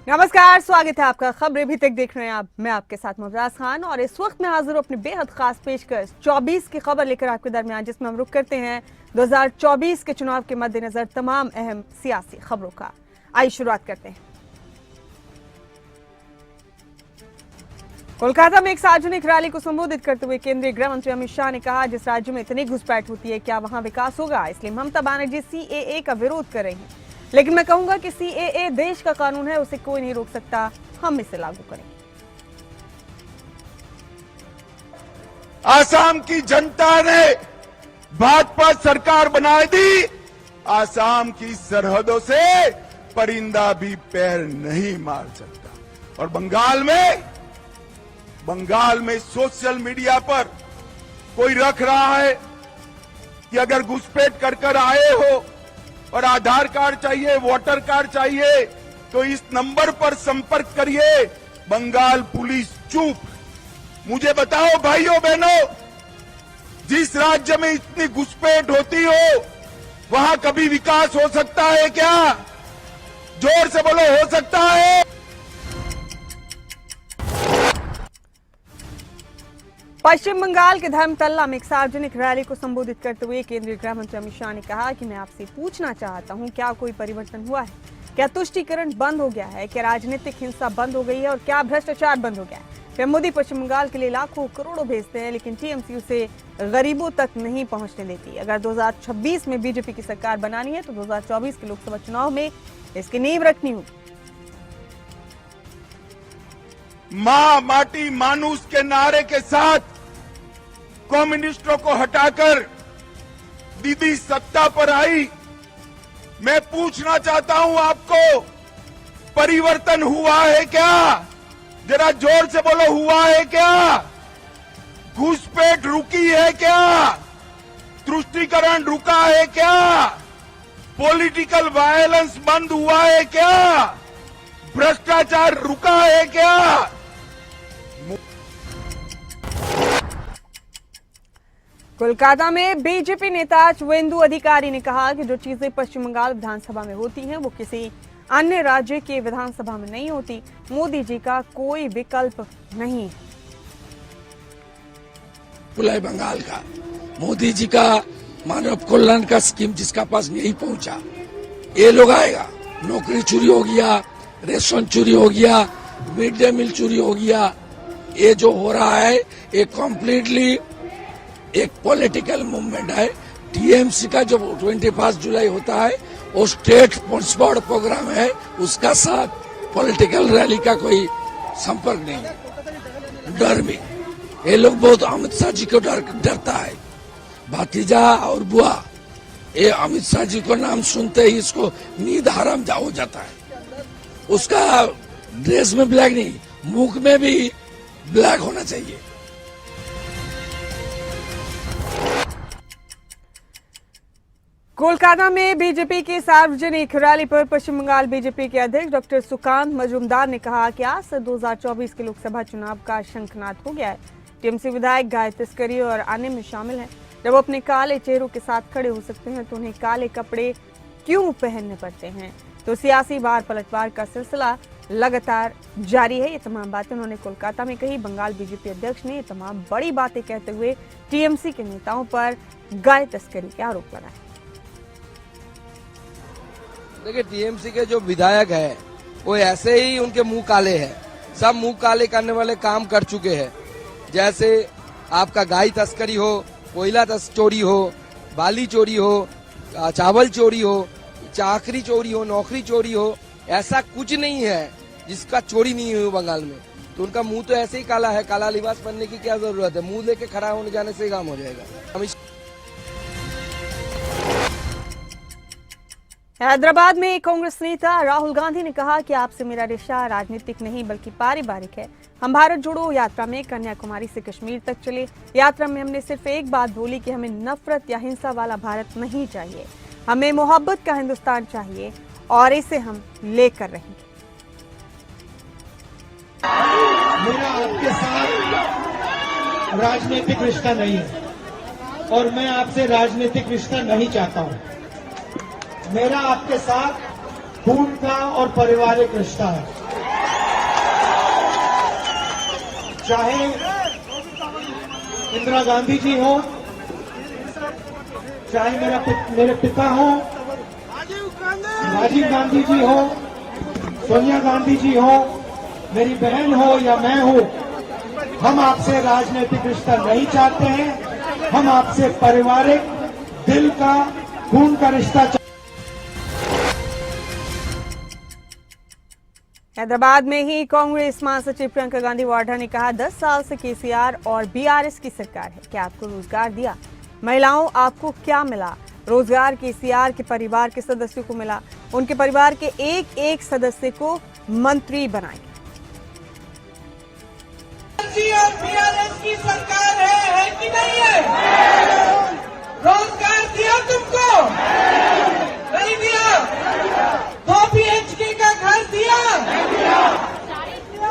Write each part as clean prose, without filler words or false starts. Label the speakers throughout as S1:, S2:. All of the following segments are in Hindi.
S1: नमस्कार, स्वागत है आपका खबरें भी तक देख रहे हैं आप। मैं आपके साथ मुमताज खान और इस वक्त मैं हाजिर हूं अपनी बेहद खास पेशकश 24 की खबर लेकर आपके दरमियान, जिसमें हम रुख करते हैं 2024 के चुनाव के मद्देनजर तमाम अहम सियासी खबरों का। आइए शुरुआत करते हैं। कोलकाता में एक सार्वजनिक रैली को संबोधित करते हुए केंद्रीय गृह मंत्री अमित शाह ने कहा, जिस राज्य में इतनी घुसपैठ होती है क्या वहां विकास होगा? इसलिए ममता बनर्जी सीएए का विरोध कर रही हैं। लेकिन मैं कहूंगा कि सीएए देश का कानून है, उसे कोई नहीं रोक सकता, हम इसे लागू करेंगे।
S2: आसाम की जनता ने भाजपा सरकार बना दी। आसाम की सरहदों से परिंदा भी पैर नहीं मार सकता। और बंगाल में सोशल मीडिया पर कोई रख रहा है कि अगर घुसपैठ कर आए हो और आधार कार्ड चाहिए, वोटर कार्ड चाहिए, तो इस नंबर पर संपर्क करिए। बंगाल पुलिस चुप। मुझे बताओ भाइयों बहनों, जिस राज्य में इतनी घुसपैठ होती हो वहां कभी विकास हो सकता है क्या? जोर से बोलो, हो सकता है?
S1: पश्चिम बंगाल के धर्मतल्ला में एक सार्वजनिक रैली को संबोधित करते हुए केंद्रीय गृह मंत्री अमित शाह ने कहा कि मैं आपसे पूछना चाहता हूं, क्या कोई परिवर्तन हुआ है? क्या तुष्टीकरण बंद हो गया है? क्या राजनीतिक हिंसा बंद हो गई है? और क्या भ्रष्टाचार बंद हो गया है? पीएम मोदी पश्चिम बंगाल के लिए लाखों करोड़ों भेजते हैं, लेकिन टीएमसी उसे गरीबों तक नहीं पहुंचने देती। अगर 2026 में बीजेपी की सरकार बनानी है तो 2024 के लोकसभा चुनाव में इसकी नींव रखनी होगी।
S2: मां माटी मानुष के नारे के साथ कम्युनिस्टों को हटाकर दीदी सत्ता पर आई। मैं पूछना चाहता हूं आपको, परिवर्तन हुआ है क्या? जरा जोर से बोलो, हुआ है क्या? घुसपैठ रुकी है क्या? तुष्टीकरण रुका है क्या? पॉलिटिकल वायलेंस बंद हुआ है क्या? भ्रष्टाचार रुका है क्या?
S1: कोलकाता में बीजेपी नेता शुवेंदु अधिकारी ने कहा कि जो चीजें पश्चिम बंगाल विधानसभा में होती हैं वो किसी अन्य राज्य के विधानसभा में नहीं होती। मोदी जी का कोई विकल्प नहीं है।
S3: खुला बंगाल का मोदी जी का मानव कल्याण का स्कीम जिसका पास नहीं पहुंचा, ये लोग आएगा। नौकरी चोरी हो गया, रेशन चोरी हो गया, मिड डे मील चोरी हो गया। ये जो हो रहा है ये कम्प्लीटली एक पॉलिटिकल मूवमेंट है। टीएमसी का जो 21 जुलाई होता है वो स्टेट स्पॉन्सर्ड प्रोग्राम है, उसका साथ पॉलिटिकल रैली का कोई संपर्क नहीं है। डर में ये लोग बहुत अमित शाह जी को डरता है। भतीजा और बुआ, ये अमित शाह जी को नाम सुनते ही इसको नींद हराम हो जाता है। उसका ड्रेस में ब्लैक नहीं, मुख में भी ब्लैक होना चाहिए।
S1: कोलकाता में बीजेपी की सार्वजनिक रैली पर पश्चिम बंगाल बीजेपी के अध्यक्ष डॉक्टर सुकांत मजूमदार ने कहा कि आज से 2024 के लोकसभा चुनाव का शंखनाद हो गया है। टीएमसी विधायक गाय तस्करी और आने में शामिल हैं। जब वो अपने काले चेहरों के साथ खड़े हो सकते हैं तो उन्हें काले कपड़े क्यों पहनने पड़ते हैं? तो सियासी बार पलटवार का सिलसिला लगातार जारी है। ये तमाम बातें उन्होंने कोलकाता में कही। बंगाल बीजेपी अध्यक्ष ने ये तमाम बड़ी बातें कहते हुए टीएमसी के नेताओं पर गाय तस्करी के आरोप लगाए।
S4: देखिए, टीएमसी के जो विधायक है वो ऐसे ही उनके मुंह काले हैं। सब मुंह काले करने वाले काम कर चुके हैं। जैसे आपका गाय तस्करी हो, कोयला चोरी हो, बाली चोरी हो, चावल चोरी हो, चाकरी चोरी हो, नौकरी चोरी हो, ऐसा कुछ नहीं है जिसका चोरी नहीं हुई बंगाल में। तो उनका मुंह तो ऐसे ही काला है। काला लिबास पहनने की क्या जरूरत है? मुंह लेके खड़ा होने जाने से काम हो जाएगा।
S1: हैदराबाद में कांग्रेस नेता राहुल गांधी ने कहा कि आपसे मेरा रिश्ता राजनीतिक नहीं बल्कि पारिवारिक है। हम भारत जोड़ो यात्रा में कन्याकुमारी से कश्मीर तक चले। यात्रा में हमने सिर्फ एक बात बोली कि हमें नफरत या हिंसा वाला भारत नहीं चाहिए, हमें मोहब्बत का हिंदुस्तान चाहिए और इसे हम लेकर रहेंगे।
S5: मेरा आपके साथ राजनीतिक रिश्ता नहीं है और मैं आपसे राजनीतिक रिश्ता नहीं चाहता हूं। मेरा आपके साथ खून का और पारिवारिक रिश्ता है। चाहे इंदिरा गांधी जी हो, चाहे मेरे पिता हो, राजीव गांधी जी हो, सोनिया गांधी जी हो, मेरी बहन हो या मैं हूं, हम आपसे राजनीतिक रिश्ता नहीं चाहते हैं। हम आपसे पारिवारिक, दिल का, खून का रिश्ता चाहते हैं।
S1: हैदराबाद में ही कांग्रेस महासचिव प्रियंका गांधी वाड्रा ने कहा 10 साल से केसीआर और बीआरएस की सरकार है। क्या आपको रोजगार दिया? महिलाओं, आपको क्या मिला? रोजगार केसीआर के परिवार के सदस्यों को मिला। उनके परिवार के एक एक सदस्य को मंत्री बनाएंगे।
S6: और बीआरएस की सरकार है कि नहीं है? रोजगार दिया तुमको? नहीं दिया? 2 BHK का घर दिया?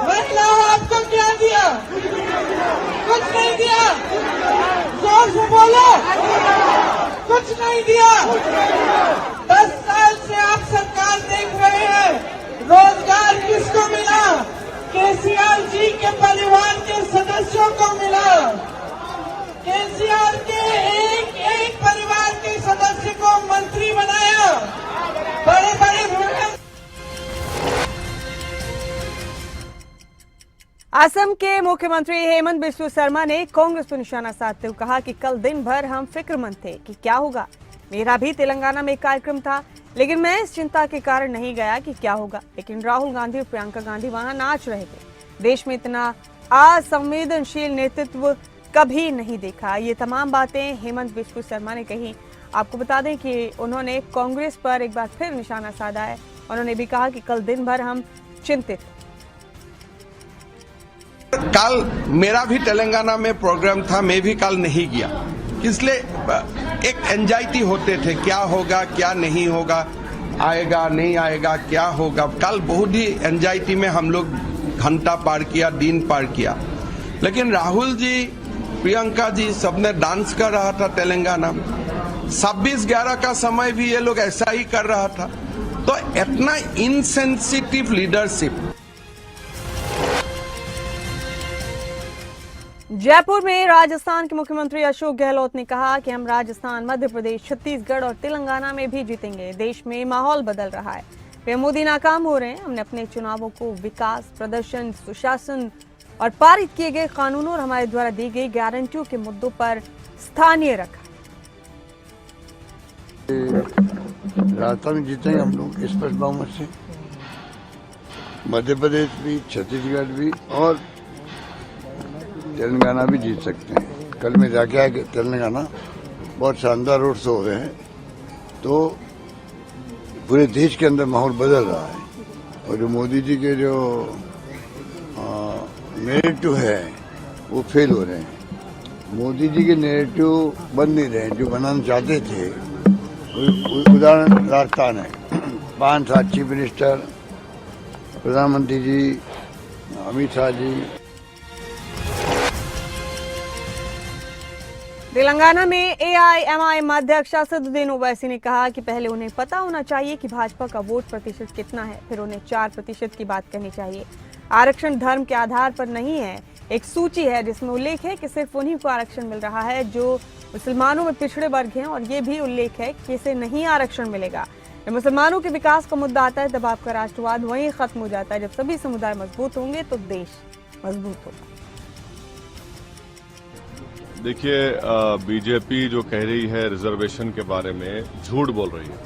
S6: महिलाओं, आपको क्या दिया? कुछ नहीं दिया। जोर से बोलो, कुछ नहीं दिया। 10 साल से आप सरकार देख रहे हैं, रोजगार किसको मिला? केसीआर जी के परिवार के सदस्यों को मिला। केसीआर के एक एक परिवार के सदस्य को मंत्री बनाया। बड़े बड़े
S1: असम के मुख्यमंत्री हेमंत बिस्व शर्मा ने कांग्रेस पर निशाना साधते हुए कहा कि कल दिन भर हम फिक्रमंद थे कि क्या होगा। मेरा भी तेलंगाना में एक कार्यक्रम था, लेकिन मैं इस चिंता के कारण नहीं गया कि क्या होगा। लेकिन राहुल गांधी और प्रियंका गांधी वहां नाच रहे थे। देश में इतना असंवेदनशील नेतृत्व कभी नहीं देखा। ये तमाम बातें हेमंत बिस्व शर्मा ने कही। आपको बता दें कि उन्होंने कांग्रेस पर एक बार फिर निशाना साधा है। उन्होंने भी कहा कि कल दिन भर हम चिंतित थे।
S7: कल मेरा भी तेलंगाना में प्रोग्राम था, मैं भी कल नहीं गया। इसलिए एक एंजाइटी होते थे, क्या होगा क्या नहीं होगा, आएगा नहीं आएगा, क्या होगा। कल बहुत ही एंजाइटी में हम लोग घंटा पार किया, दिन पार किया। लेकिन राहुल जी, प्रियंका जी सबने डांस कर रहा था तेलंगाना में। 26/11 का समय भी ये लोग ऐसा ही कर रहा था। तो इतना इनसेंसिटिव लीडरशिप।
S1: जयपुर में राजस्थान के मुख्यमंत्री अशोक गहलोत ने कहा कि हम राजस्थान, मध्य प्रदेश, छत्तीसगढ़ और तेलंगाना में भी जीतेंगे। देश में माहौल बदल रहा है। पीएम मोदी नाकाम हो रहे हैं। हमने अपने चुनावों को विकास, प्रदर्शन, सुशासन और पारित किए गए कानूनों और हमारे द्वारा दी गई गारंटियों के मुद्दों पर स्थानीय रखा।
S8: राजस्थान में जीतेंगे हम लोग स्पष्ट बहुमत से। मध्य प्रदेश भी, छत्तीसगढ़ भी और तेलंगाना भी जीत सकते हैं। कल में जाके आया कि तेलंगाना बहुत शानदार रोड शो हो रहे हैं। तो पूरे देश के अंदर माहौल बदल रहा है और जो मोदी जी के जो नैरेटिव है वो फेल हो रहे हैं। मोदी जी के नैरेटिव बन नहीं रहे हैं जो बनाना चाहते थे। उदाहरण राजस्थान है, 5 साल चीफ मिनिस्टर, प्रधानमंत्री जी, अमित शाह जी।
S1: तेलंगाना में एआईएमआईएम अध्यक्ष असदुद्दीन ओवैसी ने कहा कि पहले उन्हें पता होना चाहिए कि भाजपा का वोट प्रतिशत कितना है, फिर उन्हें 4% की बात करनी चाहिए। आरक्षण धर्म के आधार पर नहीं है। एक सूची है जिसमें उल्लेख है कि सिर्फ उन्हीं को आरक्षण मिल रहा है जो मुसलमानों में पिछड़े वर्ग हैं, और ये भी उल्लेख है कि इसे नहीं आरक्षण मिलेगा। जब मुसलमानों के विकास का मुद्दा आता है तब आपका राष्ट्रवाद वहीं खत्म हो जाता है। जब सभी समुदाय मजबूत होंगे तो देश मजबूत होगा।
S9: देखिए, बीजेपी जो कह रही है रिजर्वेशन के बारे में, झूठ बोल रही है।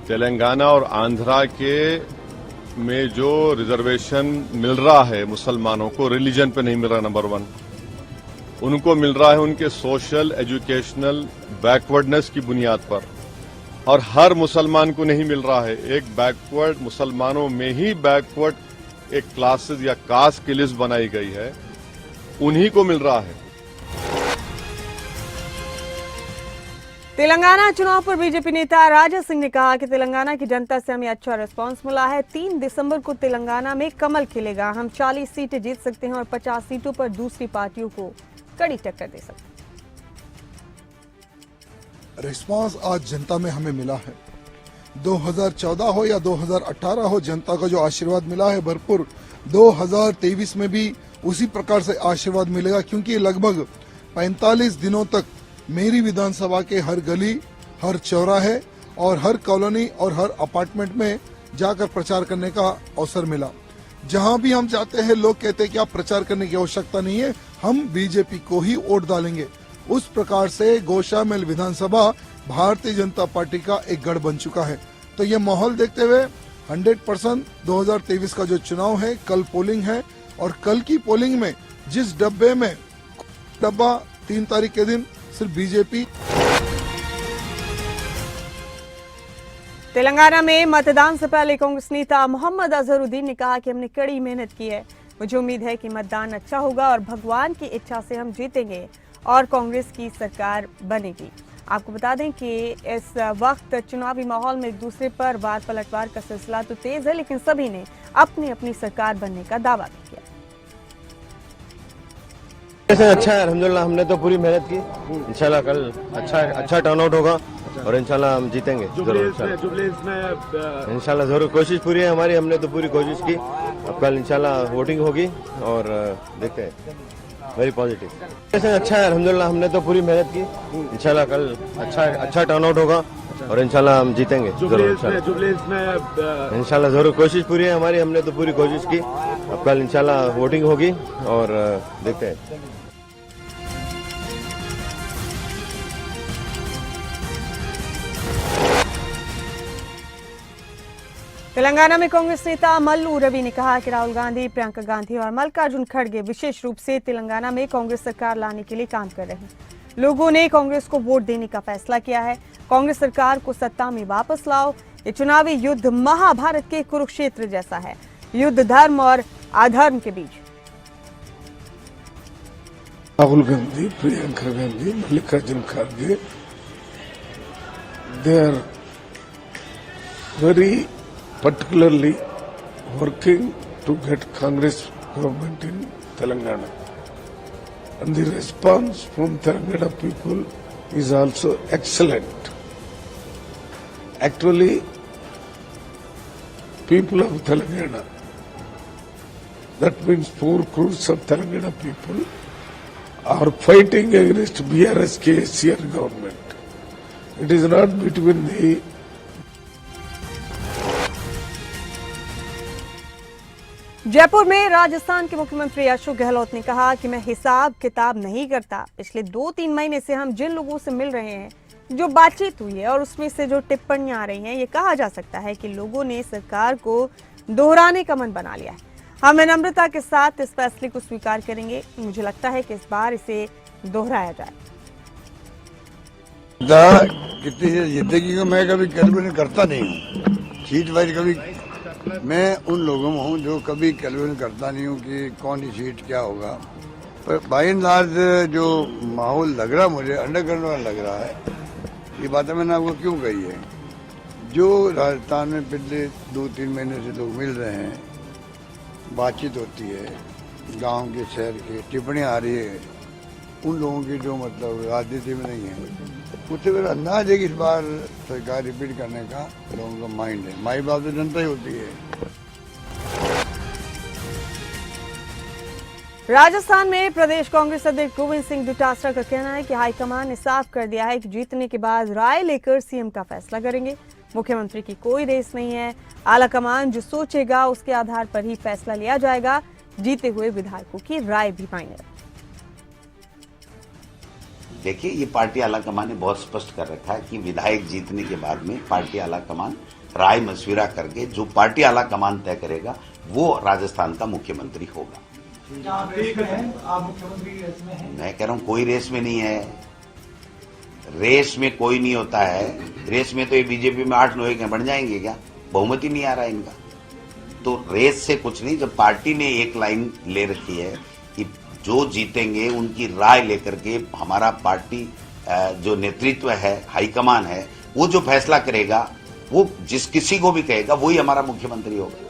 S9: तेलंगाना और आंध्रा के में जो रिजर्वेशन मिल रहा है मुसलमानों को, रिलीजन पे नहीं मिल रहा। नंबर 1 उनको मिल रहा है उनके सोशल, एजुकेशनल बैकवर्डनेस की बुनियाद पर, और हर मुसलमान को नहीं मिल रहा है। एक बैकवर्ड मुसलमानों में ही बैकवर्ड एक क्लासेस या कास्ट की लिस्ट बनाई गई है, उन्हीं को मिल रहा है।
S1: तेलंगाना चुनाव पर बीजेपी नेता राजा सिंह ने कहा कि तेलंगाना की जनता से हमें अच्छा रिस्पांस मिला है। 3 दिसंबर को तेलंगाना में कमल खिलेगा। हम 40 सीटें जीत सकते हैं और 50 सीटों पर दूसरी पार्टियों को कड़ी टक्कर दे सकते हैं।
S10: रिस्पांस आज जनता में हमें मिला है। 2014 हो या 2018 हो, जनता का जो आशीर्वाद मिला है भरपूर। 2023 में भी उसी प्रकार से आशीर्वाद मिलेगा, क्योंकि लगभग 45 दिनों तक मेरी विधानसभा के हर गली, हर चौराहे और हर कॉलोनी और हर अपार्टमेंट में जाकर प्रचार करने का अवसर मिला। जहां भी हम जाते हैं लोग कहते हैं कि आप प्रचार करने की आवश्यकता नहीं है, हम बीजेपी को ही वोट डालेंगे। उस प्रकार से गोशामैल विधानसभा भारतीय जनता पार्टी का एक गढ़ बन चुका है। तो ये माहौल देखते हुए 100% 2023 का जो चुनाव है, कल पोलिंग है और कल की पोलिंग में जिस डब्बे में 3 तारीख के दिन सिर्फ बीजेपी।
S1: तेलंगाना में मतदान से पहले कांग्रेस नेता मोहम्मद अजहरुद्दीन ने कहा कि हमने कड़ी मेहनत की है, मुझे उम्मीद है कि मतदान अच्छा होगा और भगवान की इच्छा से हम जीतेंगे और कांग्रेस की सरकार बनेगी। आपको बता दें कि इस वक्त चुनावी माहौल में एक दूसरे पर वार पलटवार का सिलसिला तो तेज है, लेकिन सभी ने अपनी अपनी सरकार बनने का दावा भी किया।
S11: अच्छा है, अल्हम्दुलिल्लाह हमने तो पूरी मेहनत की, इंशाल्लाह कल अच्छा टर्नआउट होगा और इंशाल्लाह हम जीतेंगे जरूर। इंशाल्लाह जरूर, कोशिश पूरी है हमारी, हमने तो पूरी कोशिश की। अब कल इंशाल्लाह वोटिंग होगी और देखते हैं, वेरी पॉजिटिव। अच्छा है, अल्हम्दुलिल्लाह हमने तो पूरी मेहनत की, इंशाल्लाह कल अच्छा टर्नआउट होगा और इंशाल्लाह हम जीतेंगे जरूर। इंशाल्लाह जरूर, कोशिश पूरी है हमारी, हमने तो पूरी कोशिश की। अब कल इंशाल्लाह वोटिंग होगी और देखते हैं।
S1: तेलंगाना में कांग्रेस नेता मल्लू रवि ने कहा कि राहुल गांधी, प्रियंका गांधी और मल्लिकार्जुन खड़गे विशेष रूप से तेलंगाना में कांग्रेस सरकार लाने के लिए काम कर रहे हैं। लोगों ने कांग्रेस को वोट देने का फैसला किया है। कांग्रेस सरकार को सत्ता में वापस लाओ। ये चुनावी युद्ध महाभारत के कुरुक्षेत्र जैसा है, युद्ध धर्म और अधर्म के बीच।
S12: राहुल गांधी, प्रियंका गांधी, मल्लिकार्जुन खड़गे, they are very particularly working to get Congress government in Telangana. And the response from Telangana people is also excellent. Actually, people of Telangana, that means 4 crores of Telangana people, are fighting against BRS KCR government. It is not between the
S1: Jaipur में राजस्थान के मुख्यमंत्री अशोक गहलोत ने कहा कि मैं हिसाब किताब नहीं करता। पिछले 2-3 महीने से हम जिन लोगों से मिल रहे हैं, जो बातचीत हुई है और उसमें से जो टिप्पणियां आ रही हैं, ये कहा जा सकता है कि लोगों ने सरकार को दोहराने का मन बना लिया है। हम विनम्रता के साथ इस फैसले को स्वीकार करेंगे। मुझे लगता है कि इस बार इसे दोहराया जाए।
S8: कितनी जिंदगी को मैं कभी कैलकुलेट करता नहीं हूँ, सीट वाइज कभी मैं उन लोगों में हूँ जो कभी कैलकुलेट करता नहीं हूँ कि कौन सी सीट क्या होगा। पर बाय एंड लार्ज जो माहौल लग रहा मुझे अंडरग्राउंड वाला लग रहा है, ये बातें मैंने आपको क्यों कही है। जो राजस्थान में पिछले 2-3 महीने से लोग मिल रहे हैं, बातचीत होती है, गांव के शहर के टिप्पणियाँ आ रही है, उन लोगों की जो मतलब राजनीति में नहीं है, उससे मेरा अंदाज है कि इस बार सरकार रिपीट करने का लोगों का माइंड है। माई बाप तो जनता ही होती है।
S1: राजस्थान में प्रदेश कांग्रेस अध्यक्ष गोविंद सिंह डोटासरा का कहना है कि हाईकमान ने साफ कर दिया है कि जीतने के बाद राय लेकर सीएम का फैसला करेंगे। मुख्यमंत्री की कोई रेस नहीं है, आलाकमान जो सोचेगा उसके आधार पर ही फैसला लिया जाएगा। जीते हुए विधायकों की राय भी मायने रखती है।
S13: देखिए, ये पार्टी आलाकमान ने बहुत स्पष्ट कर रखा है कि विधायक जीतने के बाद में पार्टी आलाकमान राय मशविरा करके जो पार्टी आलाकमान तय करेगा वो राजस्थान का मुख्यमंत्री होगा।
S6: आप मुख्यमंत्री रेस में हैं?
S13: मैं कह रहा हूं कोई रेस में नहीं है। रेस में कोई नहीं होता है। रेस में तो ये बीजेपी में 8-9 बन जाएंगे क्या? बहुमत ही नहीं आ रहा है इनका। तो रेस से कुछ नहीं। जब पार्टी ने एक लाइन ले रखी है कि जो जीतेंगे उनकी राय लेकर के हमारा पार्टी जो नेतृत्व है, हाईकमान है, वो जो फैसला करेगा, वो जिस किसी को भी कहेगा वही हमारा मुख्यमंत्री होगा।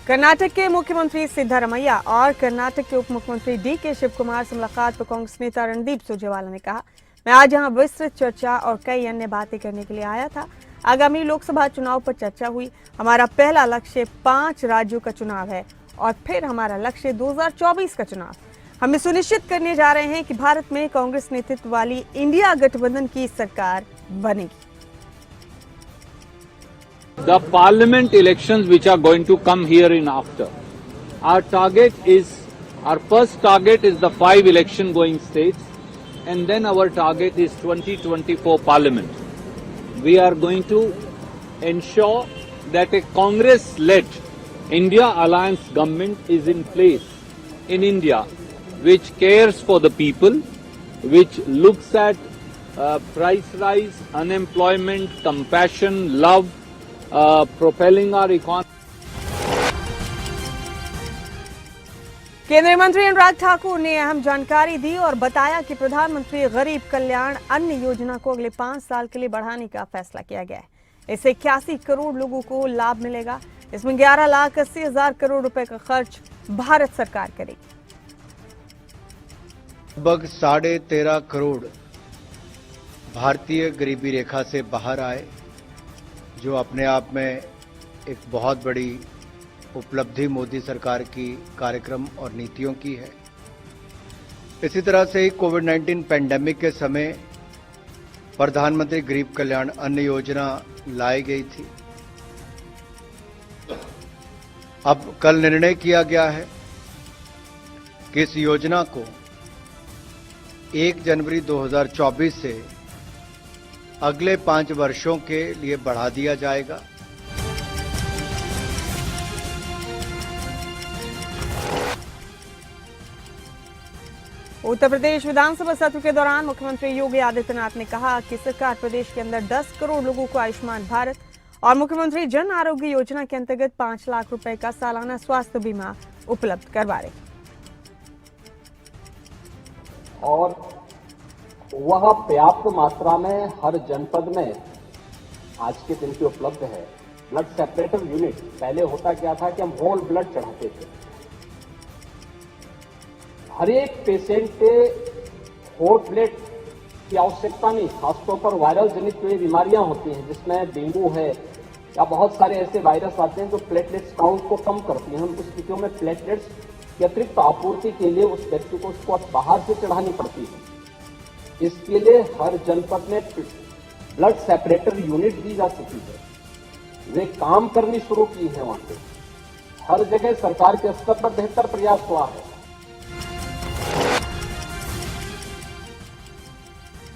S1: कर्नाटक के मुख्यमंत्री सिद्धारमैया और कर्नाटक के उप मुख्यमंत्री डीके शिवकुमार से मुलाकात पर कांग्रेस नेता रणदीप सुरजेवाला ने कहा, मैं आज यहां विस्तृत चर्चा और कई अन्य बातें करने के लिए आया था। आगामी लोकसभा चुनाव पर चर्चा हुई। हमारा पहला लक्ष्य 5 राज्यों का चुनाव है और फिर हमारा लक्ष्य 2024 का चुनाव। हम ये सुनिश्चित करने जा रहे हैं कि भारत में कांग्रेस नेतृत्व वाली इंडिया गठबंधन की सरकार बनेगी।
S14: The parliament elections which are going to come here in after, our first target is the 5 election going states, and then our target is 2024 parliament. We are going to ensure that a Congress-led India alliance government is in place in India, which cares for the people, which looks at price rise, unemployment, compassion, love, propelling our economy.
S1: केंद्रीय मंत्री अनुराग ठाकुर ने अहम जानकारी दी और बताया कि प्रधानमंत्री गरीब कल्याण अन्न योजना को अगले 5 साल के लिए बढ़ाने का फैसला किया गया है। इससे 81 करोड़ लोगों को लाभ मिलेगा। इसमें 11,80,000 करोड़ रुपए का खर्च भारत सरकार करेगी।
S15: लगभग 13.5 करोड़ भारतीय गरीबी रेखा से बाहर आए, जो अपने आप में एक बहुत बड़ी उपलब्धि मोदी सरकार की कार्यक्रम और नीतियों की है। इसी तरह से ही कोविड-19 पैंडेमिक के समय प्रधानमंत्री गरीब कल्याण अन्न योजना लाई गई थी। अब कल निर्णय किया गया है कि इस योजना को 1 जनवरी 2024 से अगले 5 वर्षों के लिए बढ़ा दिया जाएगा।
S1: उत्तर प्रदेश विधानसभा सत्र के दौरान मुख्यमंत्री योगी आदित्यनाथ ने कहा कि सरकार प्रदेश के अंदर 10 करोड़ लोगों को आयुष्मान भारत और मुख्यमंत्री जन आरोग्य योजना के अंतर्गत 5 लाख रुपए का सालाना स्वास्थ्य बीमा उपलब्ध करवा रही।
S16: और वह पर्याप्त मात्रा में हर जनपद में आज के दिन की उपलब्ध है। ब्लड सेपरेटर यूनिट, पहले होता क्या था कि हम होल ब्लड चढ़ाते थे। हर एक पेशेंट के होल ब्लड की आवश्यकता नहीं, खासतौर पर वायरल जनित जो बीमारियां होती हैं जिसमें डेंगू है या बहुत सारे ऐसे वायरस आते हैं जो प्लेटलेट्स काउंट को कम करती हैं। हम उस स्थितियों में प्लेटलेट्स की अतिरिक्त आपूर्ति के लिए उस व्यक्ति को उसको बाहर से चढ़ानी पड़ती है। इसके लिए हर जनपद में ब्लड सेपरेटर यूनिट दी जा चुकी है। वे काम करनी शुरू की है। वहां पे हर जगह सरकार के स्तर पर बेहतर प्रयास हुआ है।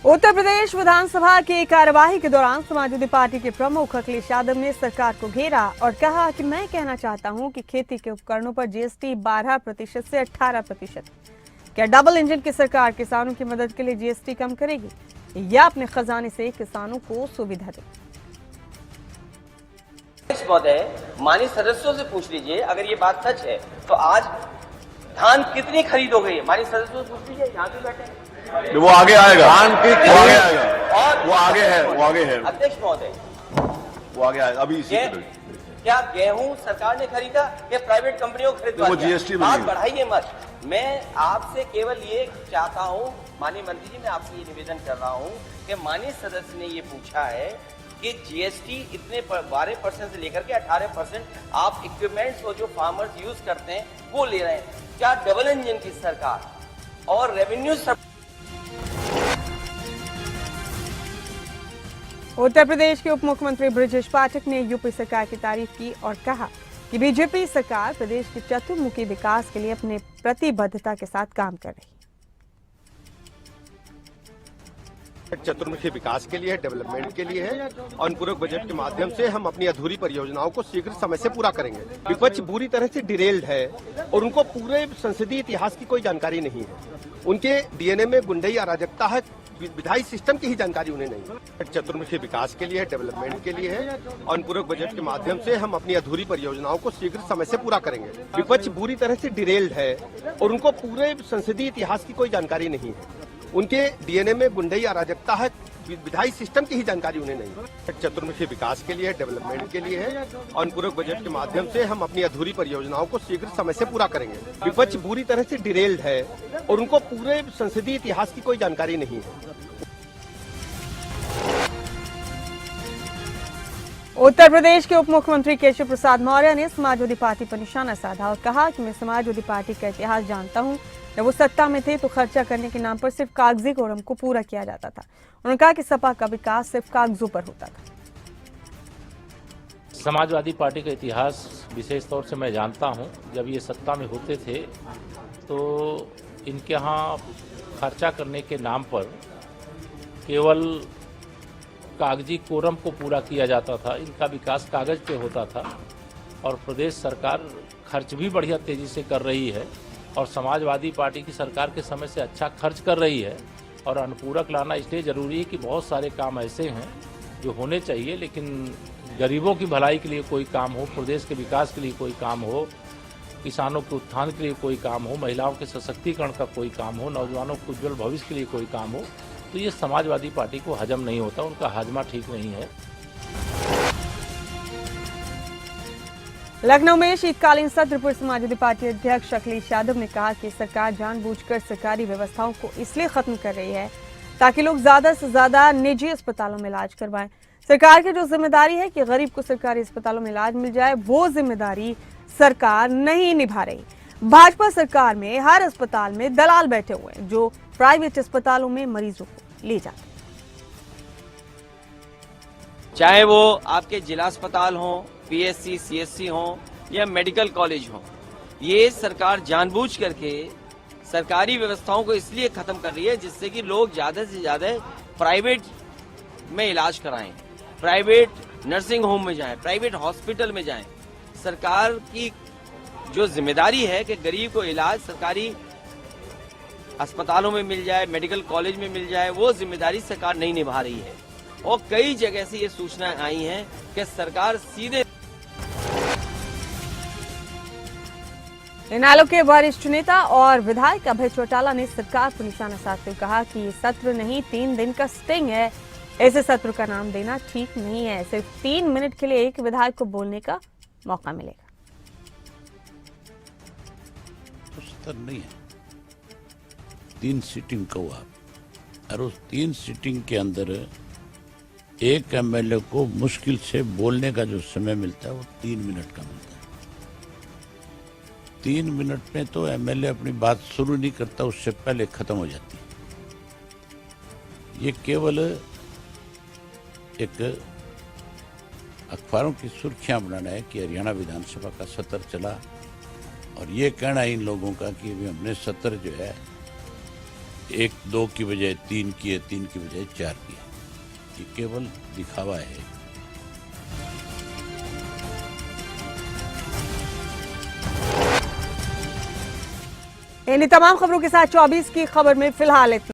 S1: उत्तर प्रदेश विधानसभा की कार्यवाही के दौरान समाजवादी पार्टी के प्रमुख अखिलेश यादव ने सरकार को घेरा और कहा कि मैं कहना चाहता हूं कि खेती के उपकरणों पर जीएसटी 12% से 18%। क्या डबल इंजन की सरकार किसानों की मदद के लिए जीएसटी कम करेगी या अपने खजाने से किसानों को सुविधा देगी?
S17: माननीय सदस्यों से पूछ लीजिए, अगर ये बात सच है तो आज धान कितनी खरीद हो गई है? माननीय सदस्यों से पूछ लीजिए, यहाँ भी बैठे
S9: वो आगे आएगा, वो आगे आएगा, और वो आगे है, वो आगे है।
S17: अध्यक्ष महोदय,
S9: वो आगे आएगा। अभी इसी
S17: क्या गेहूं सरकार ने खरीदा या प्राइवेट कंपनियों को खरीदवा?
S9: वो जीएसटी
S17: बात बढ़ाइए मत। मैं आपसे केवल ये चाहता हूं, माननीय मंत्री जी, मैं आपसे ये निवेदन कर रहा हूं कि माननीय सदस्य ने ये पूछा है कि जीएसटी इतने 12% से लेकर के 18% आप इक्विपमेंट्स और जो फार्मर्स यूज करते हैं वो ले रहे हैं। क्या डबल इंजन की सरकार और रेवेन्यू
S1: उत्तर प्रदेश के उप मुख्यमंत्री ब्रजेश पाठक ने यूपी सरकार की तारीफ की और कहा कि बीजेपी सरकार प्रदेश के चतुर्मुखी विकास के लिए अपने प्रतिबद्धता के साथ काम कर रही है।
S11: चतुर्मुखी विकास के लिए है, डेवलपमेंट के लिए है और अनुपूरक बजट के माध्यम से हम अपनी अधूरी परियोजनाओं को शीघ्र समय से पूरा करेंगे। विपक्ष बुरी तरह से डिरेल्ड है और उनको पूरे संसदीय इतिहास की कोई जानकारी नहीं है। उनके डीएनए में गुंडई अराजकता है, विधायी सिस्टम की ही जानकारी उन्हें नहीं है। चतुर्मुखी विकास के लिए है, डेवलपमेंट के लिए है और अनुपूरक बजट के माध्यम से हम अपनी अधूरी परियोजनाओं को शीघ्र समय से पूरा करेंगे। विपक्ष बुरी तरह से डिरेल्ड है और उनको पूरे संसदीय इतिहास की कोई जानकारी नहीं है। उनके डीएनए में गुंडई अराजकता है, विधायी सिस्टम की ही जानकारी उन्हें नहीं है। चतुर्मुखी विकास के लिए, डेवलपमेंट के लिए है और अनुपूरक बजट के माध्यम से हम अपनी अधूरी परियोजनाओं को शीघ्र समय से पूरा करेंगे। विपक्ष बुरी तरह से डिरेल्ड है और उनको पूरे संसदीय इतिहास की कोई जानकारी नहीं है।
S1: उत्तर प्रदेश के उप मुख्यमंत्री केशव प्रसाद मौर्य ने समाजवादी पार्टी पर निशाना साधा और कहा कि मैं समाजवादी पार्टी का इतिहास जानता हूं। जब वो सत्ता में थे तो खर्चा करने के नाम पर सिर्फ कागजी कोरम को पूरा किया जाता था। उन्होंने कहा कि सपा का विकास सिर्फ कागजों पर होता था।
S18: समाजवादी पार्टी का इतिहास विशेष तौर से मैं जानता हूं। जब ये सत्ता में होते थे तो इनके यहाँ खर्चा करने के नाम पर केवल कागजी कोरम को पूरा किया जाता था। इनका विकास कागज पे होता था और प्रदेश सरकार खर्च भी बढ़िया तेजी से कर रही है और समाजवादी पार्टी की सरकार के समय से अच्छा खर्च कर रही है। और अनुपूरक लाना इसलिए जरूरी है कि बहुत सारे काम ऐसे हैं जो होने चाहिए, लेकिन गरीबों की भलाई के लिए कोई काम हो, प्रदेश के विकास के लिए कोई काम हो, किसानों के उत्थान के लिए कोई काम हो, महिलाओं के सशक्तिकरण का कोई काम हो, नौजवानों के उज्जवल भविष्य के लिए कोई काम हो, तो ये समाजवादी पार्टी को हजम नहीं होता, उनका हाजमा ठीक नहीं है।
S1: लखनऊ में शीतकालीन सत्र पर समाजवादी पार्टी अध्यक्ष अखिलेश यादव ने कहा कि सरकार जानबूझकर सरकारी व्यवस्थाओं को इसलिए खत्म कर रही है ताकि लोग ज्यादा से ज्यादा निजी अस्पतालों में इलाज करवाएं। सरकार की जो जिम्मेदारी है कि गरीब को सरकारी अस्पतालों में इलाज मिल जाए, वो जिम्मेदारी सरकार नहीं निभा रही। भाजपा सरकार में हर अस्पताल में दलाल बैठे हुए हैं जो प्राइवेट अस्पतालों में मरीजों को ले जाते हैं।
S17: चाहे वो आपके जिला अस्पताल हो, पीएससी, सीएससी हो या मेडिकल कॉलेज हो, ये सरकार जानबूझ करके सरकारी व्यवस्थाओं को इसलिए खत्म कर रही है जिससे कि लोग ज्यादा से ज्यादा प्राइवेट में इलाज कराएं, प्राइवेट नर्सिंग होम में जाएं, प्राइवेट हॉस्पिटल में जाएं। सरकार की जो जिम्मेदारी है कि गरीब को इलाज सरकारी अस्पतालों में मिल जाए, मेडिकल कॉलेज में मिल जाए, वो जिम्मेदारी सरकार नहीं निभा रही है। और कई जगह से ये सूचनाएं आई हैं कि सरकार सीधे
S1: इनेलो के वरिष्ठ नेता और विधायक अभय चौटाला ने सरकार को निशाना साधते हुए कहा कि ये सत्र नहीं 3 दिन का स्टिंग है। ऐसे सत्र का नाम देना ठीक नहीं है। सिर्फ 3 मिनट के लिए एक विधायक को बोलने का मौका मिलेगा।
S19: तो सत्र नहीं है, 3 सीटिंग का हुआ और उस 3 सीटिंग के अंदर एक एमएलए को मुश्किल से बोलने का जो समय मिलता है वो 3 मिनट का मिलता है। 3 मिनट में तो एमएलए अपनी बात शुरू नहीं करता, उससे पहले खत्म हो जाती है। ये केवल एक अखबारों की सुर्खियां बनाना है कि हरियाणा विधानसभा का सत्र चला और ये कहना इन लोगों का कि अभी हमने सत्र जो है 1-2 की बजाय 3 किए, 3 की बजाय 4 किए। ये केवल दिखावा है।
S1: इन तमाम खबरों के साथ 24 की खबर में फिलहाल इतना।